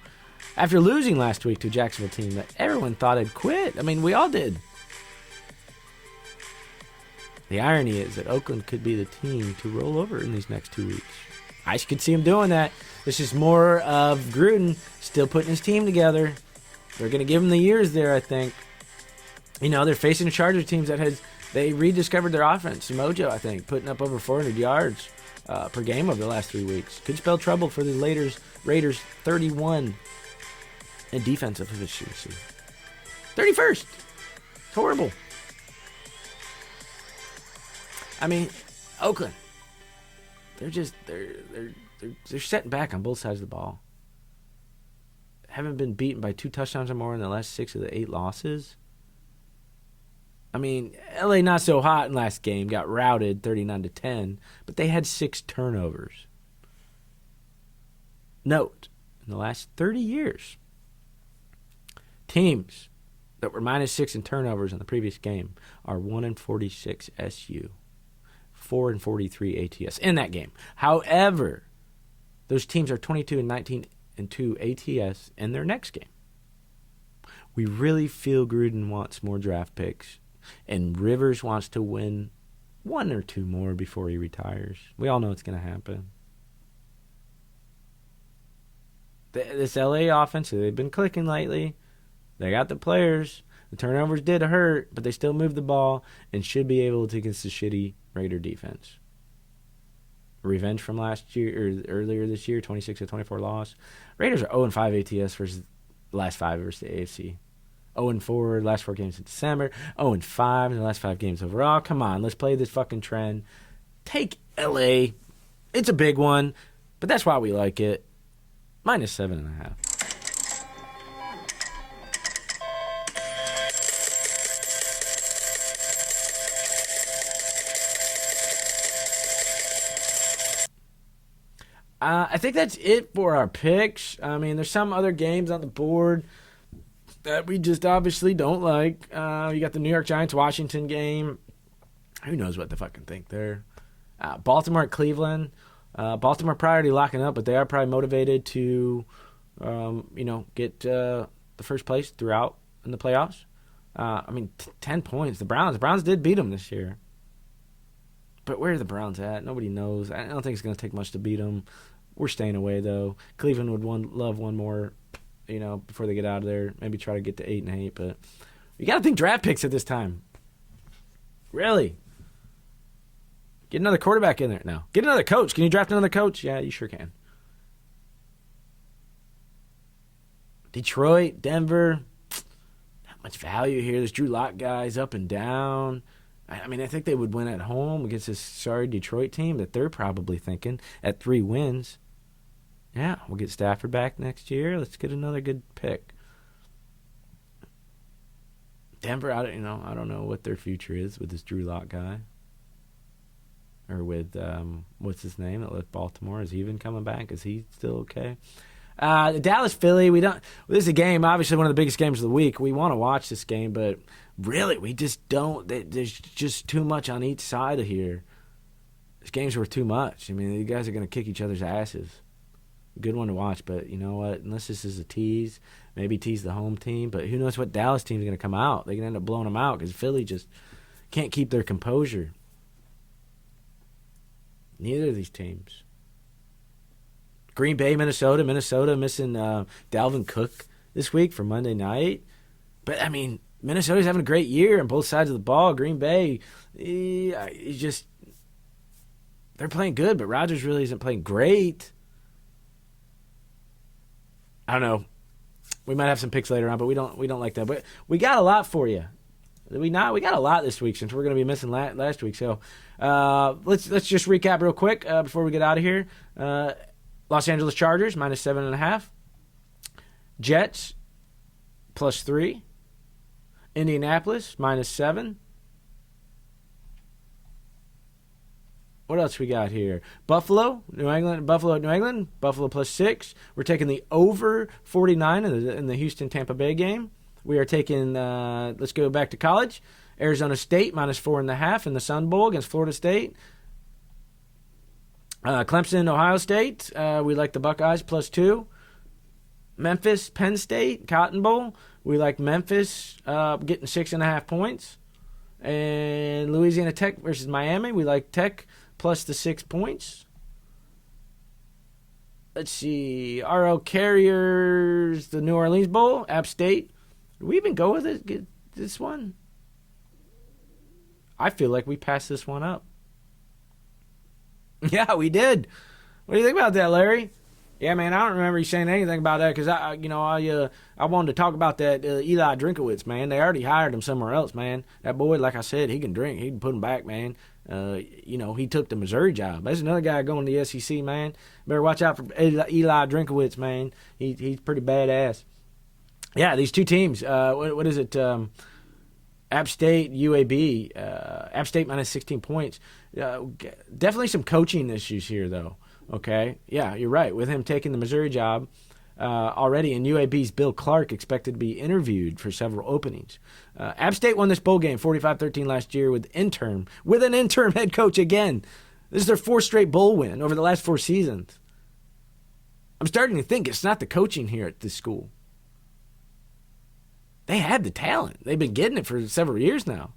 After losing last week to a Jacksonville team that everyone thought had quit. I mean, we all did. The irony is that Oakland could be the team to roll over in these next 2 weeks. I could see him doing that. This is more of Gruden still putting his team together. They're going to give him the years there, I think. They're facing a Chargers team that they rediscovered their offense, mojo, I think, putting up over 400 yards per game over the last 3 weeks. Could spell trouble for the Raiders 31 in defensive efficiency. 31st. It's horrible. I mean, Oakland. They're setting back on both sides of the ball. Haven't been beaten by 2 touchdowns or more in the last 6 of the 8 losses. I mean, LA not so hot in last game, got routed 39-10, but they had 6 turnovers. Note, in the last 30 years, Teams that were -6 in turnovers in the previous game are 1-46 SU, 4-43 ATS in that game. However, those teams are 22-19 and 2 ATS in their next game. We really feel Gruden wants more draft picks, and Rivers wants to win one or two more before he retires. We all know it's going to happen. This LA offense, they've been clicking lately. They got the players. The turnovers did hurt, but they still moved the ball and should be able to against the shitty Raider defense. Revenge from last year, or earlier this year, 26-24 loss. Raiders are 0-5 ATS versus the last 5 versus the AFC. 0-4 last 4 games in December. 0-5 in the last 5 games overall. Come on, let's play this fucking trend. Take LA. It's a big one, but that's why we like it. -7.5. I think that's it for our picks. I mean, there's some other games on the board that we just obviously don't like. You got the New York Giants-Washington game. Who knows what to fucking think there. Baltimore at Cleveland. Baltimore probably locking up, but they are probably motivated to, get the first place throughout in the playoffs. 10 points. The Browns did beat them this year. But where are the Browns at? Nobody knows. I don't think it's going to take much to beat them. We're staying away, though. Cleveland would love one more, before they get out of there. Maybe try to get to 8-8. But you got to think draft picks at this time. Really. Get another quarterback in there now. Get another coach. Can you draft another coach? Yeah, you sure can. Detroit, Denver. Not much value here. This Drew Lock guy's up and down. I think they would win at home against this sorry Detroit team that they're probably thinking at 3 wins. Yeah, we'll get Stafford back next year. Let's get another good pick. Denver, I don't know what their future is with this Drew Lock guy. Or with, what's his name that left Baltimore? Is he even coming back? Is he still okay? The Dallas-Philly, this is a game, obviously one of the biggest games of the week. We want to watch this game, but really, we just don't. There's just too much on each side of here. This game's worth too much. You guys are going to kick each other's asses. Good one to watch, but you know what? Unless this is a tease, maybe tease the home team, but who knows what Dallas team's going to come out. They can end up blowing them out because Philly just can't keep their composure. Neither of these teams. Green Bay, Minnesota. Minnesota missing Dalvin Cook this week for Monday night. But, Minnesota's having a great year on both sides of the ball. Green Bay, they're playing good, but Rodgers really isn't playing great. I don't know. We might have some picks later on, but we don't like that. But we got a lot for you. We got a lot this week since we're going to be missing last week. So let's just recap real quick before we get out of here. Los Angeles Chargers -7.5. Jets +3. Indianapolis -7. What else we got here? Buffalo, New England. Buffalo +6. We're taking the over 49 in the Houston-Tampa Bay game. We are taking, let's go back to college. Arizona State -4.5 in the Sun Bowl against Florida State. Clemson, Ohio State. We like the Buckeyes +2. Memphis, Penn State, Cotton Bowl. We like Memphis getting 6.5 points. And Louisiana Tech versus Miami. We like Tech +6 points. Let's see. RL Carriers, the New Orleans Bowl, App State. Did we even go with it? Get this one? I feel like we passed this one up. Yeah, we did. What do you think about that, Larry? Yeah, man, I don't remember you saying anything about that because I wanted to talk about that Eli Drinkowitz, man. They already hired him somewhere else, man. That boy, like I said, he can drink. He can put him back, man. He took the Missouri job. There's another guy going to the SEC, man. Better watch out for Eli Drinkowitz, man. He's pretty badass. Yeah, these two teams. What is it? App State, UAB. App State -16 points. Definitely some coaching issues here, though. Okay? Yeah, you're right. With him taking the Missouri job, already, and UAB's Bill Clark expected to be interviewed for several openings. App State won this bowl game 45-13 last year with an interim head coach again. This is their fourth straight bowl win over the last 4 seasons. I'm starting to think it's not the coaching here at this school. They had the talent. They've been getting it for several years now.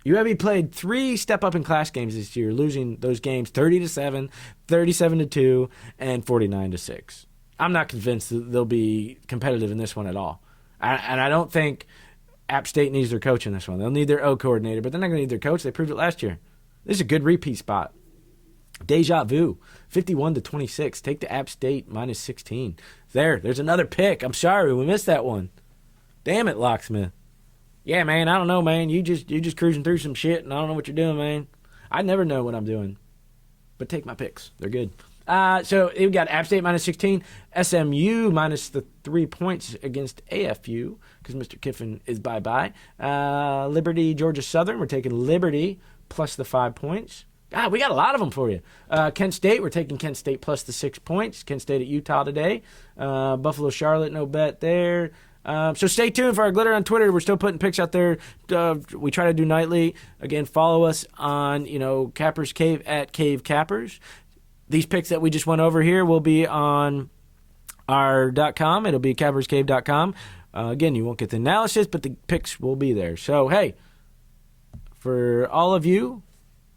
UAB played 3 step-up-in-class games this year, losing those games 30-7, 37-2, and 49-6. I'm not convinced that they'll be competitive in this one at all. And I don't think App State needs their coach in this one. They'll need their O coordinator, but they're not going to need their coach. They proved it last year. This is a good repeat spot. Deja vu, 51-26. Take the App State minus 16. There's another pick. I'm sorry, we missed that one. Damn it, Locksmith. Yeah, man, I don't know, man. You just cruising through some shit, and I don't know what you're doing, man. I never know what I'm doing. But take my picks. They're good. So we've got App State minus 16, SMU minus the 3 points against AFU because Mr. Kiffin is bye-bye. Liberty, Georgia Southern, we're taking Liberty plus the 5 points. God, we got a lot of them for you. Kent State, we're taking Kent State plus the 6 points. Kent State at Utah today. Buffalo, Charlotte, no bet there. So stay tuned for our glitter on Twitter. We're still putting picks out there. We try to do nightly. Again, follow us on, Capper's Cave at Cave Cappers. These picks that we just went over here will be on our .com. It'll be capperscave.com. Again, you won't get the analysis, but the picks will be there. So, hey, for all of you,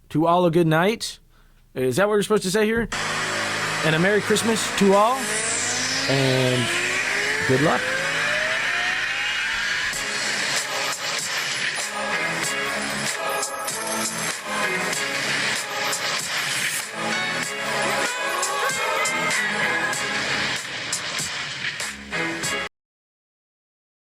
to all a good night. Is that what we're supposed to say here? And a Merry Christmas to all. And good luck.